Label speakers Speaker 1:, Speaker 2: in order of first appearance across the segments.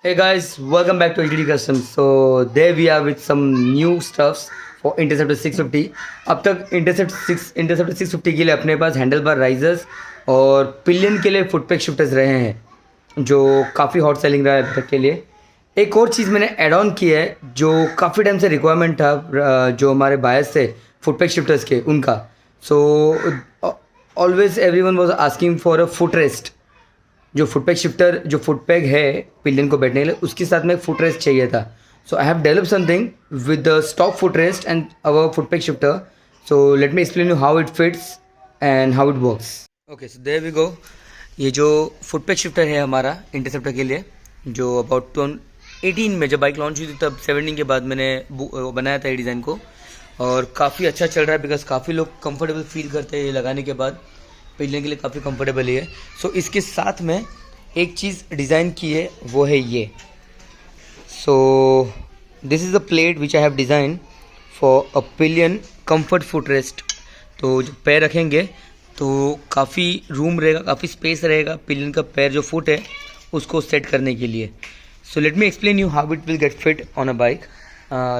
Speaker 1: Hey guys, welcome back to LTD Customs. So there we are with some new stuffs for Interceptor 650. अब तक Interceptor 650 के लिए अपने पास handle bar risers और pillion के लिए फुटपैक शिफ्टर्स रहे हैं जो काफ़ी हॉट सेलिंग रहा है अभी तक के लिए. एक और चीज़ मैंने ऐड ऑन की है जो काफ़ी टाइम से रिक्वायरमेंट था जो हमारे बायर्स थे फुटपैक शिफ्टर्स के उनका. So always everyone was asking for a foot rest. जो फुटपैक शिफ्टर जो फुटपैक है पिलियन को बैठने के लिए उसके साथ में एक फुट रेस्ट चाहिए था. So I have develop something with the stock foot rest and our footpeg shifter. So let me explain you how it fits and how it works. Okay, so there we go. ये जो फुटपैक shifter है हमारा interceptor के लिए जो about 2018 में जब bike launch हुई थी तब 17 के बाद मैंने बनाया था ये डिज़ाइन को और काफ़ी अच्छा चल रहा है बिकॉज काफ़ी लोग कंफर्टेबल फील करते हैं ये लगाने के बाद. पहनने के लिए काफ़ी कंफर्टेबल ही है. सो इसके साथ में एक चीज़ डिज़ाइन की है वो है ये. सो this is the plate which I have design for a pillion comfort foot rest. तो जो पैर रखेंगे तो काफ़ी रूम रहेगा, काफ़ी स्पेस रहेगा पिलियन का पैर जो फुट है उसको सेट करने के लिए. सो let me explain you how it will get fit on a bike.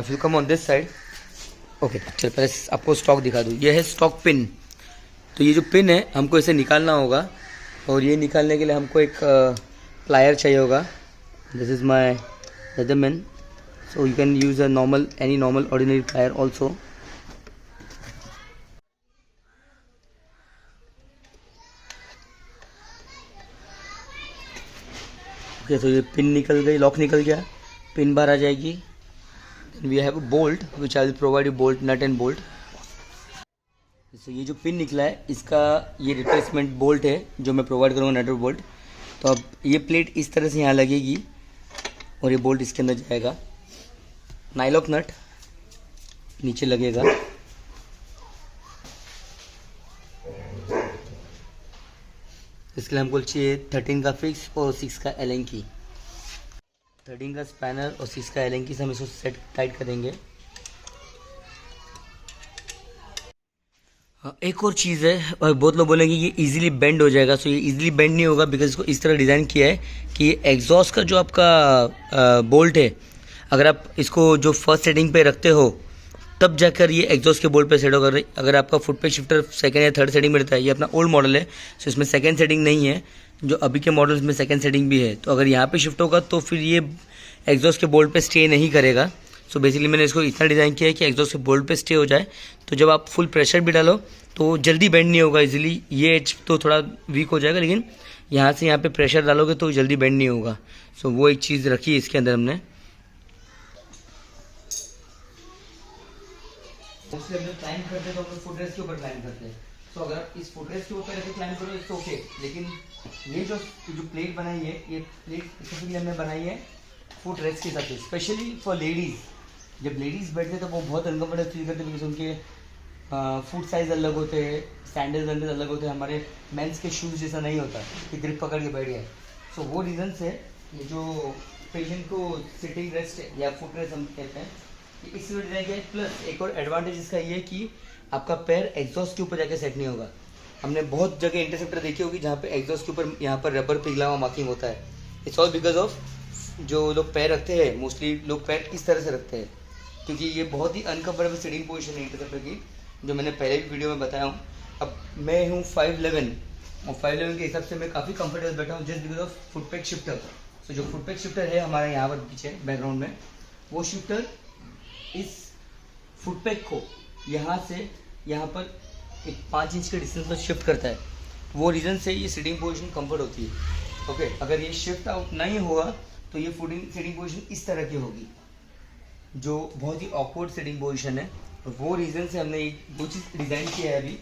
Speaker 1: If you come on this side. Okay, चल पहले आपको स्टॉक दिखा दूँ. ये है स्टॉक पिन. तो ये जो पिन है हमको इसे निकालना होगा और ये निकालने के लिए हमको एक प्लायर चाहिए होगा. This is my Leatherman. So you can use a normal any normal ordinary plier also. Okay, तो ये पिन निकल गई, लॉक निकल गया, पिन बाहर आ जाएगी. We have a bolt which I will provide you bolt, nut and bolt. जैसे ये जो पिन निकला है इसका ये रिप्लेसमेंट बोल्ट है जो मैं प्रोवाइड करूँगा, नट और बोल्ट. तो अब ये प्लेट इस तरह से यहाँ लगेगी और ये बोल्ट इसके अंदर जाएगा. नाइलॉक नट नीचे लगेगा. इसके लिए हमको चाहिए 13 का फिक्स और 6 का एलन की. 13 का स्पैनर और 6 का एलन की से हम इसको सेट टाइट करेंगे. एक और चीज़ है और बहुत लोग बोलेंगे ये इजीली बेंड हो जाएगा. सो ये इजीली बेंड नहीं होगा बिकॉज इसको इस तरह डिज़ाइन किया है कि ये एग्जॉस्ट का जो आपका बोल्ट है अगर आप इसको जो फर्स्ट सेटिंग पे रखते हो तब जाकर ये एग्जॉस्ट के बोल्ट पे सेट होगा. अगर आपका फुटपैक शिफ्टर सेकंड या थर्ड सेटिंग में रहता है, ये अपना ओल्ड मॉडल है सो इसमें सेकंड सेटिंग नहीं है. जो अभी के मॉडल्स में सेकंड सेटिंग भी है तो अगर यहाँ पे शिफ्ट होगा तो फिर ये एग्जॉस्ट के बोल्ट पे स्टे नहीं करेगा. सो बेसिकली मैंने इसको इतना डिज़ाइन किया है कि एग्जॉस्ट के बोल्ट पे स्टे हो जाए. तो जब आप फुल प्रेशर भी डालो तो जल्दी बेंड नहीं होगा इजीली. ये एज तो थोड़ा वीक हो जाएगा लेकिन यहाँ से यहाँ पे प्रेशर डालोगे तो जल्दी बेंड नहीं होगा. सो वो एक चीज़ रखी है इसके अंदर हमने. क्लाइंब करते हैं तो हम फुट रेस्ट के ऊपर क्लाइंब करते हैं. सो अगर आप इस फुट रेस्ट के ऊपर ऐसे क्लाइंब करो इट्स ओके. लेकिन ये जो प्लेट बनाई है ये प्लेट स्पेशली हमने बनाई है फुट रेस्ट के हिसाब से, स्पेशली फॉर लेडीज़. जब लेडीज़ बैठते हैं तो वो बहुत अनकम्फर्टेबल फील करते हैं बिकॉज उनके फुट साइज़ अलग होते हैं, सैंडल्स अलग होते हैं. हमारे मेंस के शूज़ जैसा नहीं होता कि ग्रिप पकड़ के बैठ गए. सो वो रीज़न से ये जो पेशेंट को सिटिंग रेस्ट या फुट रेस्ट हम कहते हैं इसी में डिज़ाइन किया है. प्लस एक और एडवांटेज इसका ये कि आपका पैर एग्जॉस्ट के ऊपर जाके सेट नहीं होगा. हमने बहुत जगह इंटरसेप्टर देखी होगी जहाँ पे एग्जॉस्ट के ऊपर यहाँ पर रबर पिघला हुआ मार्किंग होता है. इट्स ऑल बिकॉज ऑफ जो लोग पैर रखते हैं मोस्टली लोग पैर इस तरह से रखते हैं क्योंकि ये बहुत ही अनकम्फर्टेबल सिटिंग पोजीशन है इंटरसेप्टर की जो मैंने पहले भी वीडियो में बताया हूँ. अब मैं हूँ 5'11" और 5'11" के हिसाब से मैं काफ़ी कंफर्टेबल बैठा हूँ जस्ट बिकॉज ऑफ फुटपैक शिफ्टर. सो जो फुटपैक शिफ्टर है हमारे यहाँ पर पीछे बैकग्राउंड में वो शिफ्टर इस फुटपैक को यहाँ से यहाँ पर एक 5 इंच के डिस्टेंस पर शिफ्ट करता है. वो रीज़न से ये सिटिंग पोजीशन कंफर्ट होती है. ओके, अगर ये शिफ्ट आउट नहीं होगा तो ये सिटिंग पोजीशन इस तरह की होगी जो बहुत ही ऑकवर्ड सिटिंग पोजीशन है. वो रीज़न से हमने वो चीज़ डिज़ाइन किया है अभी.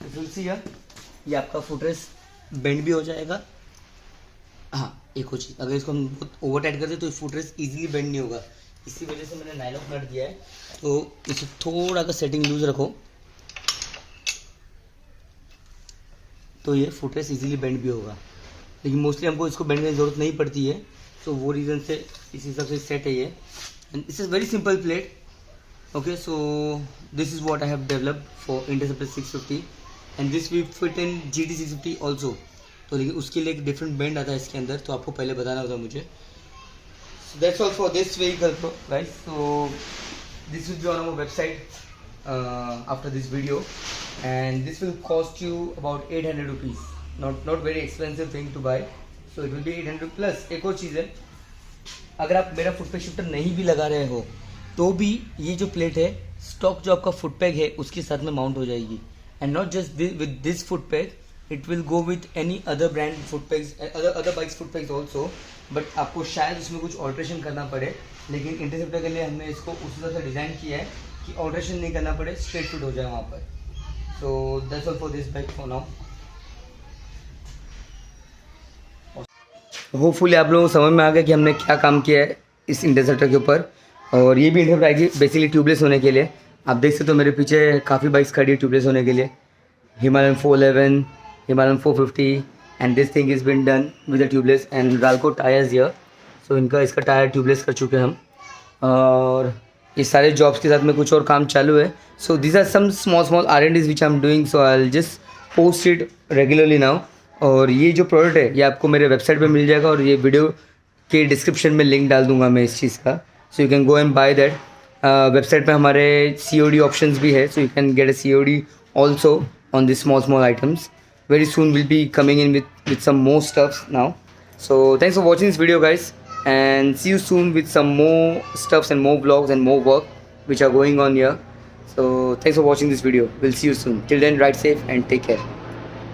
Speaker 1: तो फिर से ये आपका फुट रेस्ट बेंड भी हो जाएगा. हाँ, एक और चीज़ अगर इसको हम बहुत ओवर टाइट करते तो फुट रेस्ट ईजिली बेंड नहीं होगा. इसी वजह से मैंने नाइलॉक नट दिया है. तो इसे थोड़ा सा सेटिंग लूज रखो तो ये फुट रेस्ट ईजिली बेंड भी होगा. लेकिन मोस्टली हमको इसको बेंड करने की ज़रूरत नहीं पड़ती है. तो वो रीज़न से इस हिसाब से सेट है ये. And this is very simple plate. Okay, so this is what I have developed for Interceptor 650 and this we fit in GT 650 also. तो लेकिन उसके लिए एक डिफरेंट बेंड आता है इसके अंदर तो आपको पहले बताना होता मुझे. So that's all for this vehicle, guys. So this will be on our website after this video, and this will cost you about 800 rupees. Not very expensive thing to buy. So it will be 800 plus. एक और चीज़ है, अगर आप मेरा foot pack shifter नहीं भी लगा रहे हो तो भी ये जो प्लेट है स्टॉक जो आपका फुट पैक है उसके साथ में माउंट हो जाएगी. And not just with this foot pack, it will go with any other brand foot PACS, other bikes foot PACS also. But आपको शायद उसमें कुछ ऑल्ट्रेशन करना पड़े, लेकिन इंटरसेप्टर के लिए हमने इसको उस तरह से डिज़ाइन किया है कि ऑल्ट्रेशन नहीं करना पड़े, स्ट्रेट फिट हो जाए वहाँ पर. So that's all for this bike for now. Hopefully आप लोगों को समझ में आ गया कि हमने क्या काम किया है इस इंटरसेप्टर के ऊपर. और ये भी इंटरसेप्टर आएगी बेसिकली ट्यूबलेस होने के लिए. आप देख सकते हो मेरे पीछे काफ़ी बाइक्स खड़ी है ट्यूबलेस होने के लिए. Himalayan 411, Himalayan 450, and this thing is been done with the tubeless and Ralco tyres here. सो इसका टायर ट्यूबलेस कर चुके हैं हम, और ये सारे जॉब्स के साथ में कुछ और काम चालू है. So this are some small R&Ds which I am doing. So I will just post it regularly now. और ये जो प्रोडक्ट है ये आपको मेरे वेबसाइट पे मिल जाएगा, और ये वीडियो के डिस्क्रिप्शन में लिंक डाल दूंगा मैं इस चीज़ का. सो you can go and by that. Website पे हमारे COD ऑप्शंस भी है, सो you can get a COD also on this small items. Very soon will be coming in with some more stuffs now. So thanks for watching this video, guys, and see you soon with some more stuffs and more vlogs and more work which are going on here. So thanks for watching this video. We'll see you soon. Till then, ride safe and take care.